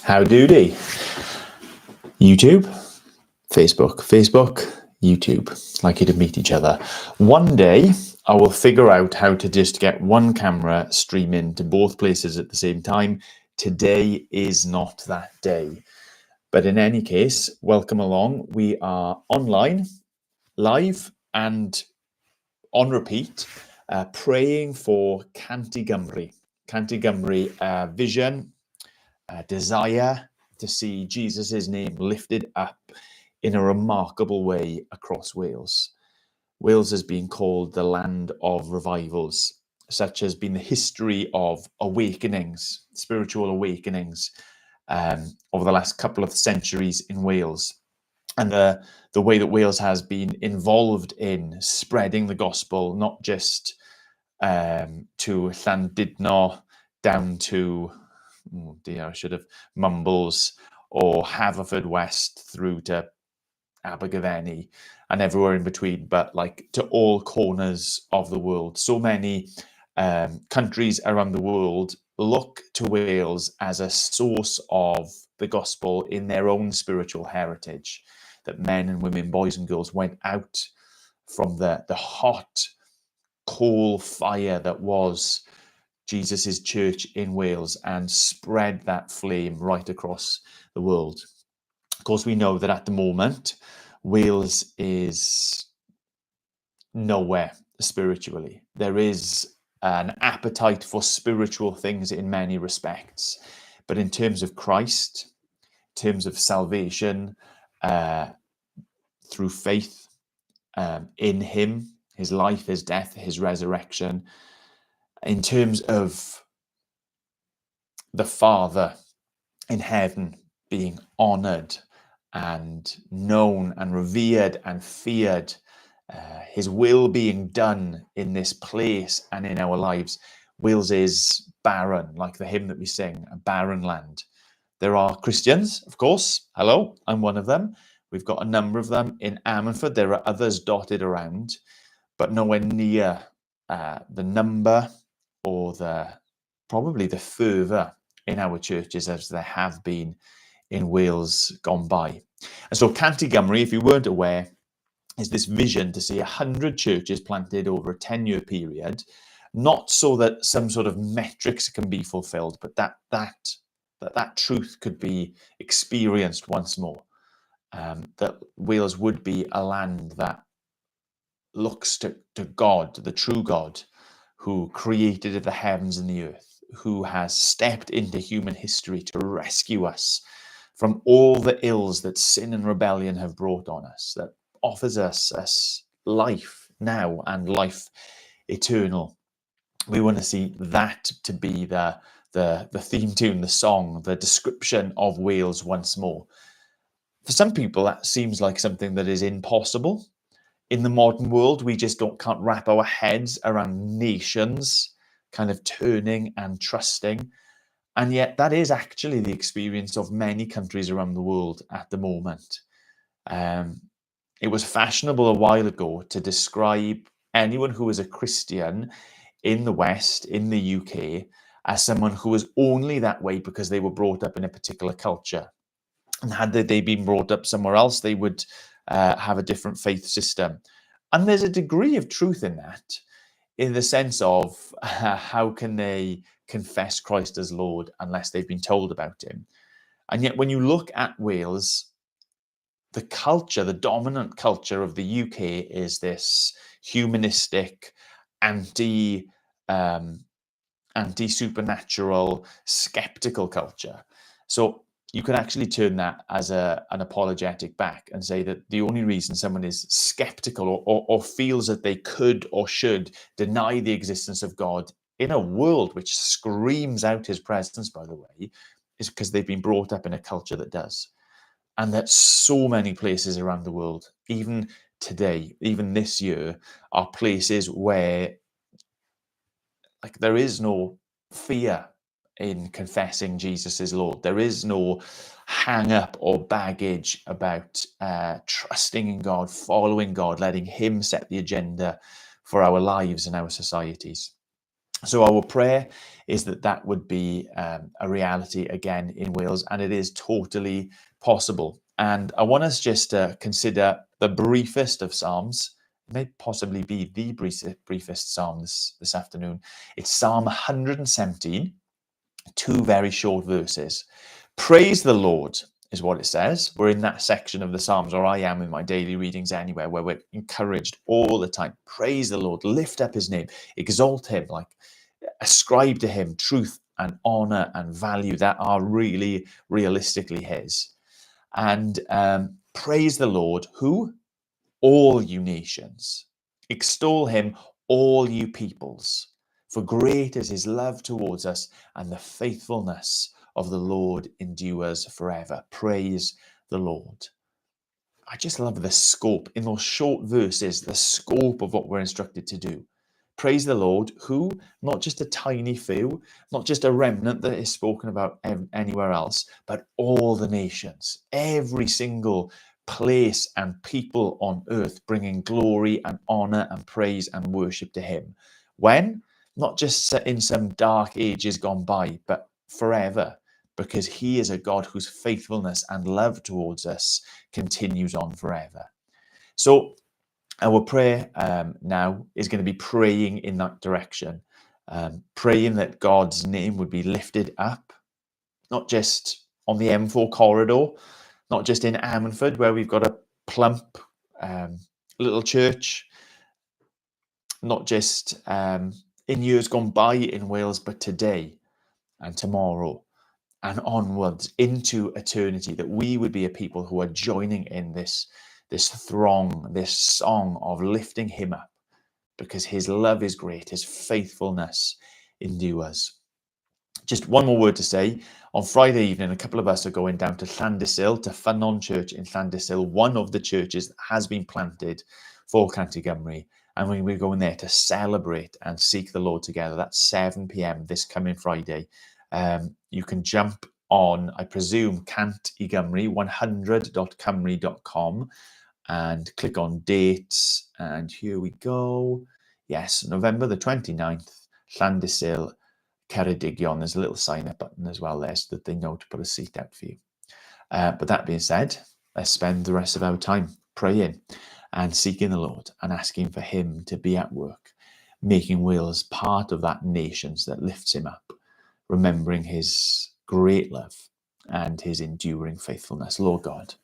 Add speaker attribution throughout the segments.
Speaker 1: How doody? YouTube, Facebook, YouTube. Like you to meet each other. One day, I will figure out how to just get one camera streaming to both places at the same time. Today is not that day. But in any case, welcome along. We are online, live, and on repeat, praying for Cant Gymru. Cant Gymru, vision, desire to see Jesus' name lifted up in a remarkable way across Wales. Wales has been called the land of revivals. Such has been the history of awakenings, spiritual awakenings, over the last couple of centuries in Wales. And the way that Wales has been involved in spreading the gospel, not just to Llandudno, down to, oh dear, I should have, Mumbles or Haverfordwest through to Abergavenny and everywhere in between, but like to all corners of the world. So many countries around the world look to Wales as a source of the gospel in their own spiritual heritage, that men and women, boys and girls went out from the hot coal fire that was Jesus's church in Wales and spread that flame right across the world. Of course, we know that at the moment, Wales is nowhere spiritually. There is an appetite for spiritual things in many respects, but in terms of Christ, in terms of salvation, through faith in him, his life, his death, his resurrection, in terms of the Father in heaven being honored and known and revered and feared, his will being done in this place and in our lives, Wales is barren, like the hymn that we sing, a barren land. There are Christians, of course. Hello, I'm one of them. We've got a number of them in Ammanford. There are others dotted around, but nowhere near the number or probably the fervour in our churches as there have been in Wales gone by. And so Cant Gymru, if you weren't aware, is this vision to see 100 churches planted over a 10-year period, not so that some sort of metrics can be fulfilled, but that truth could be experienced once more. That Wales would be a land that looks to God, the true God, who created the heavens and the earth, who has stepped into human history to rescue us from all the ills that sin and rebellion have brought on us, that offers us life now and life eternal. We want to see that to be the theme tune, the song, the description of Wales once more. For some people, that seems like something that is impossible. In the modern world, we just can't wrap our heads around nations kind of turning and trusting. And yet that is actually the experience of many countries around the world at the moment. It was fashionable a while ago to describe anyone who was a Christian in the West, in the UK, as someone who was only that way because they were brought up in a particular culture. And had they been brought up somewhere else, they would have a different faith system. And there's a degree of truth in that, in the sense of how can they confess Christ as Lord unless they've been told about him? And yet when you look at Wales, the culture, the dominant culture of the UK is this humanistic, anti-supernatural, skeptical culture. So you can actually turn that as an apologetic back and say that the only reason someone is skeptical or feels that they could or should deny the existence of God in a world which screams out his presence, by the way, is because they've been brought up in a culture that does. And that so many places around the world, even today, even this year, are places where like there is no fear in confessing Jesus is Lord. There is no hang up or baggage about trusting in God, following God, letting him set the agenda for our lives and our societies. So our prayer is that that would be a reality again in Wales, and it is totally possible. And I want us just to consider the briefest of Psalms, may possibly be the briefest Psalm this afternoon. It's Psalm 117, two very short verses. Praise the Lord is what it says. We're in that section of the Psalms, or I am in my daily readings anywhere, where we're encouraged all the time. Praise the Lord, lift up his name, exalt him, like ascribe to him truth and honor and value that are really realistically his. And praise the Lord, who? All you nations. Extol him, all you peoples. For great is his love towards us, and the faithfulness of the Lord endures forever. Praise the Lord. I just love the scope in those short verses, the scope of what we're instructed to do. Praise the Lord, who, not just a tiny few, not just a remnant that is spoken about anywhere else, but all the nations, every single place and people on earth bringing glory and honor and praise and worship to him. When? Not just in some dark ages gone by, but forever, because he is a God whose faithfulness and love towards us continues on forever. So our prayer now is going to be praying in that direction, praying that God's name would be lifted up, not just on the M4 corridor, not just in Ammanford, where we've got a plump little church, not just in years gone by in Wales, but today and tomorrow and onwards into eternity, that we would be a people who are joining in this throng, this song of lifting him up, because his love is great, his faithfulness endures. Just one more word to say. On Friday evening, a couple of us are going down to Llandysil, to Ffynnon Church in Llandysil, one of the churches that has been planted for 100.Cymru. And we're going there to celebrate and seek the Lord together. That's 7 p.m. this coming Friday. You can jump on, I presume, Cant 100.Cymru.com and click on dates. And here we go. Yes, November the 29th, Llandysil, Ceredigion. There's a little sign-up button as well there so that they know to put a seat out for you. But that being said, let's spend the rest of our time praying and seeking the Lord and asking for him to be at work, making Wales part of that nations that lifts him up, remembering his great love and his enduring faithfulness. Lord God,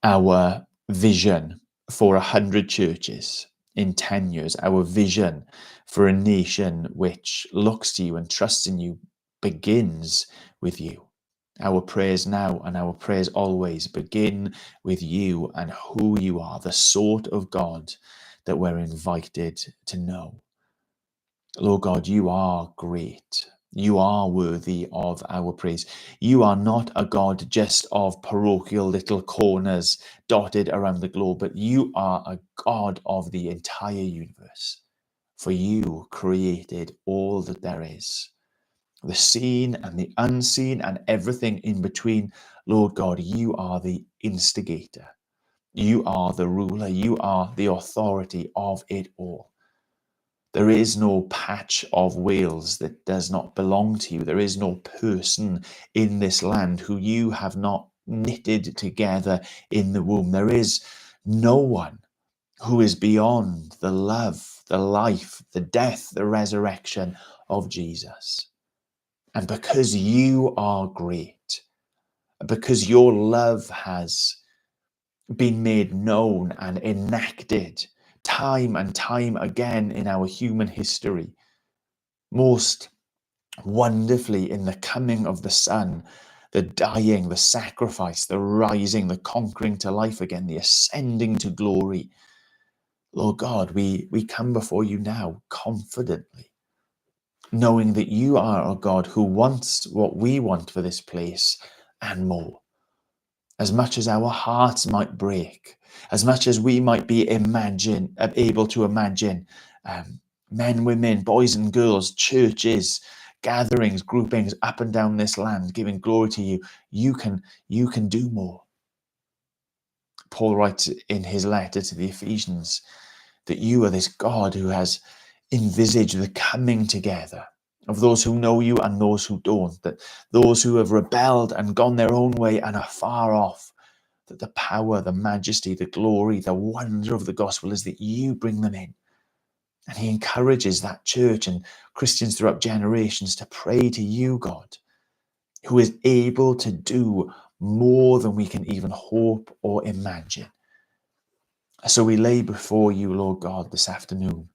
Speaker 1: our vision for 100 churches in 10 years, our vision for a nation which looks to you and trusts in you begins with you. Our prayers now and our prayers always begin with you and who you are, the sort of God that we're invited to know. Lord God, you are great. You are worthy of our praise. You are not a God just of parochial little corners dotted around the globe, but you are a God of the entire universe. For you created all that there is, the seen and the unseen and everything in between. Lord God, you are the instigator. You are the ruler. You are the authority of it all. There is no patch of Wales that does not belong to you. There is no person in this land who you have not knitted together in the womb. There is no one who is beyond the love, the life, the death, the resurrection of Jesus. And because you are great, because your love has been made known and enacted time and time again in our human history, most wonderfully in the coming of the Son, the dying, the sacrifice, the rising, the conquering to life again, the ascending to glory. Lord God, we come before you now confidently, knowing that you are a God who wants what we want for this place and more. As much as our hearts might break, as much as we might be able to imagine men, women, boys and girls, churches, gatherings, groupings up and down this land, giving glory to you, you can do more. Paul writes in his letter to the Ephesians that you are this God who has envisage the coming together of those who know you and those who don't, that those who have rebelled and gone their own way and are far off, that the power, the majesty, the glory, the wonder of the gospel is that you bring them in. And he encourages that church and Christians throughout generations to pray to you, God, who is able to do more than we can even hope or imagine. So we lay before you, Lord God, this afternoon,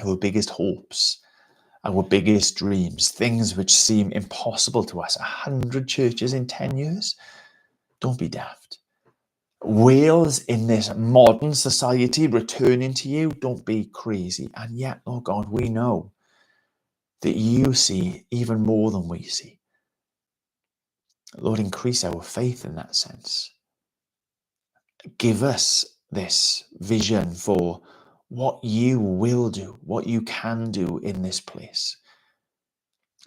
Speaker 1: our biggest hopes, our biggest dreams, things which seem impossible to us. 100 churches in 10 years? Don't be daft. Wales in this modern society returning to you? Don't be crazy. And yet, Lord God, we know that you see even more than we see. Lord, increase our faith in that sense. Give us this vision for what you will do, what you can do in this place.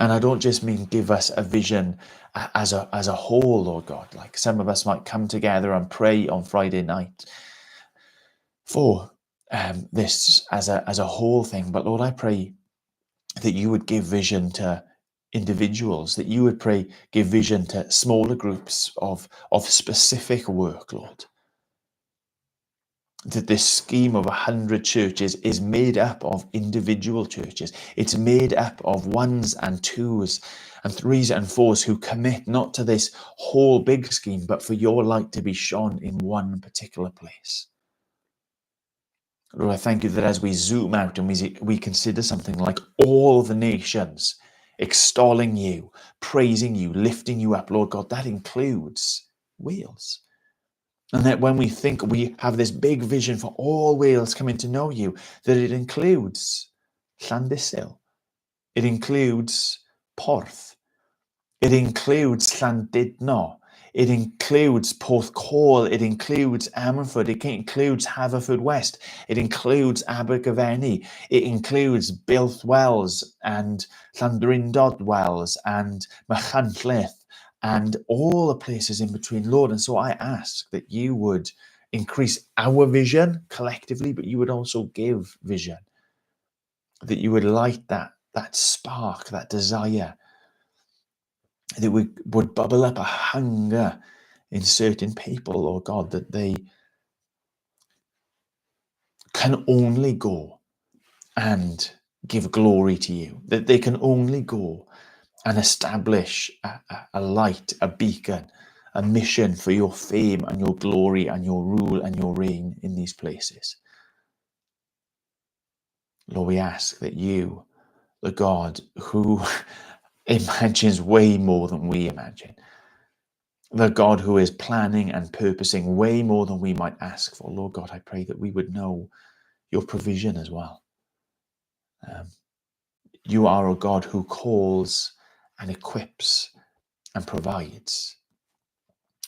Speaker 1: And I don't just mean give us a vision as a whole, Lord God. Like some of us might come together and pray on Friday night for this as a whole thing. But Lord, I pray that you would give vision to individuals, that you would give vision to smaller groups of specific work, Lord. That this scheme of 100 churches is made up of individual churches. It's made up of ones and twos and threes and fours who commit not to this whole big scheme, but for your light to be shone in one particular place. Lord, I thank you that as we zoom out and we consider something like all the nations extolling you, praising you, lifting you up, Lord God, that includes Wales. And that when we think we have this big vision for all Wales coming to know you, that it includes Llandysil, it includes Porth, it includes Llandudno, it includes Porthcawl, it includes Ammanford, it includes Haverfordwest, it includes Abergavenny, it includes Builth and Llandrindod Wells and Machynlleth, and all the places in between, Lord. And so I ask that you would increase our vision collectively, but you would also give vision, that you would light that spark, that desire, that we would bubble up a hunger in certain people, Lord God, that they can only go and give glory to you, that they can only go and establish a light, a beacon, a mission for your fame and your glory and your rule and your reign in these places. Lord, we ask that you, the God who imagines way more than we imagine, the God who is planning and purposing way more than we might ask for, Lord God, I pray that we would know your provision as well. You are a God who calls and equips and provides.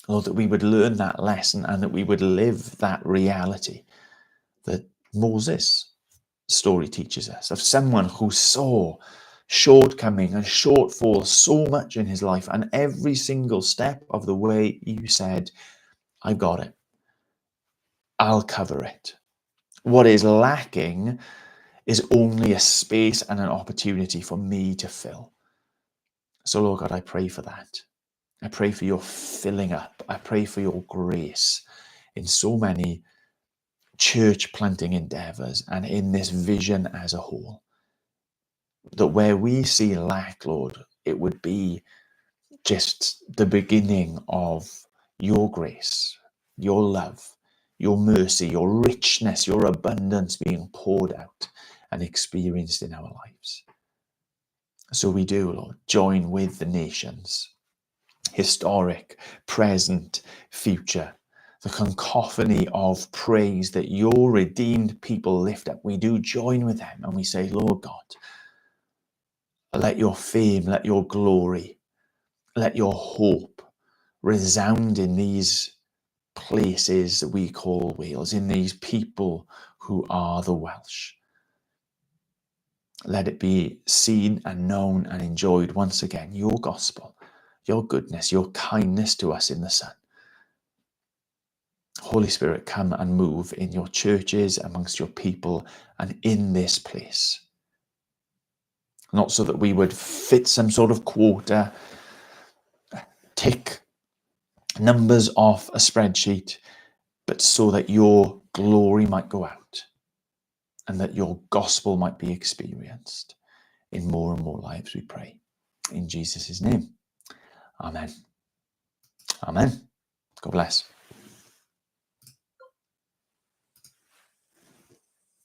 Speaker 1: Lord, that we would learn that lesson and that we would live that reality that Moses' story teaches us, of someone who saw shortcoming and shortfall so much in his life, and every single step of the way you said, I got it. I'll cover it. What is lacking is only a space and an opportunity for me to fill. So, Lord God, I pray for that. I pray for your filling up. I pray for your grace in so many church planting endeavors and in this vision as a whole. That where we see lack, Lord, it would be just the beginning of your grace, your love, your mercy, your richness, your abundance being poured out and experienced in our lives. So we do, Lord, join with the nations, historic, present, future, the cacophony of praise that your redeemed people lift up. We do join with them and we say, Lord God, let your fame, let your glory, let your hope resound in these places that we call Wales, in these people who are the Welsh. Let it be seen and known and enjoyed once again, your gospel, your goodness, your kindness to us in the Son. Holy Spirit, come and move in your churches, amongst your people, and in this place. not so that we would fit some sort of quota, tick numbers off a spreadsheet, but so that your glory might go out and that your gospel might be experienced in more and more lives, we pray. In Jesus' name, amen. Amen. God bless.